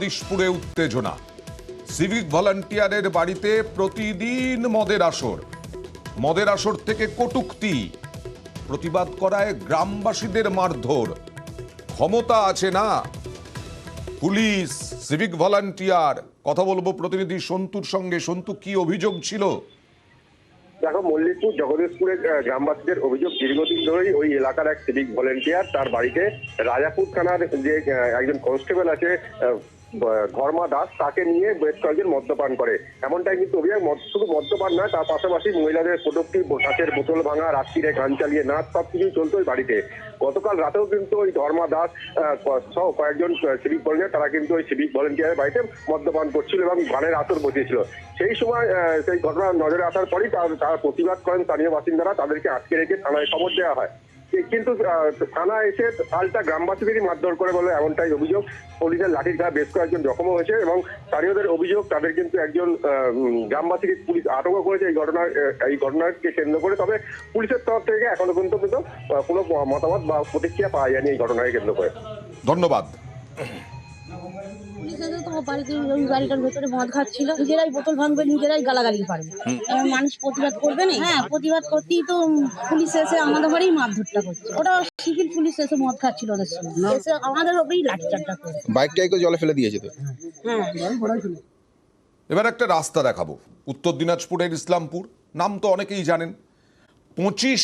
দিশপুরে উত্তেজনা, সিভিক ভলান্টিয়ারের বাড়িতে প্রতিদিন মদের আসর থেকে কটূক্তি, প্রতিবাদ করায় গ্রামবাসীদের মারধর। ক্ষমতা আছে না পুলিশ, সিভিক ভলান্টিয়ার। কথা বলবো প্রতিনিধি সন্তুর সঙ্গে। সন্তু, কি অভিযোগ ছিল? দেখো, মল্লিকপুর জগদীশপুরের গ্রামবাসীদের অভিযোগ, দীর্ঘদিন ধরেই ওই এলাকার এক সিভিক ভলেন্টিয়ার তার বাড়িতে রাজাপুর থানার যে একজন কনস্টেবল আছে ধর্মা দাস, তাকে নিয়ে বেশ কয়েকজন মদ্যপান করে। এমনটাই কিন্তু অভিযোগ। শুধু মদ্যপান নয়, তার পাশাপাশি মহিলাদের কটূক্তি, কাঁচের বোতল ভাঙা, রাত্রিরে গান চালিয়ে নাচ, সবকিছুই চলতো ওই বাড়িতে। গতকাল রাতেও কিন্তু ওই ধর্মা দাস সহ কয়েকজন সিভিক ভলেন্টিয়ার, তারা কিন্তু ওই সিভিক ভলেন্টিয়ারের বাড়িতে মদ্যপান করছিল এবং গানের আসর বসিয়েছিল। সেই সময় সেই ঘটনা নজরে আসার পরই তারা প্রতিবাদ করেন স্থানীয় বাসিন্দারা, তাদেরকে আটকে রেখে থানায় খবর দেওয়া হয়। কিন্তু থানা এসে পাল্টা গ্রামবাসীদেরই মারধর করে বলে এমনটাই অভিযোগ। পুলিশের লাঠির ঘা বেশ কয়েকজন জখমও হয়েছে এবং স্থানীয়দের অভিযোগ, তাদের কিন্তু একজন গ্রামবাসীকে পুলিশ আটকও করেছে এই ঘটনাকে কেন্দ্র করে। তবে পুলিশের তরফ থেকে এখনো পর্যন্ত কোনো মতামত বা প্রতিক্রিয়া পাওয়া যায়নি এই ঘটনাকে কেন্দ্র করে। ধন্যবাদ। বাড়িটার ভেতরে মদ খাচ্ছিল, নিজেরাই বোতল ভাঙবে, নিজেরাই গালাগালি পারবে। মানুষ প্রতিবাদ করবে না? হ্যাঁ, প্রতিবাদ করতেই তো পুলিশ এসে আমাদের ঘরেই মারধরটা করছে। ওটা সিভিল পুলিশ এসে মদ খাচ্ছিল ওদের সঙ্গে, এসে আমাদের ওপরেই লাঠিচার্জটা করে। বাইকটাকে জলে ফেলে দিয়েছে তো। হ্যাঁ, এবার একটা রাস্তা দেখাবো। উত্তর দিনাজপুরের ইসলামপুর, নাম তো অনেকেই জানেন। 25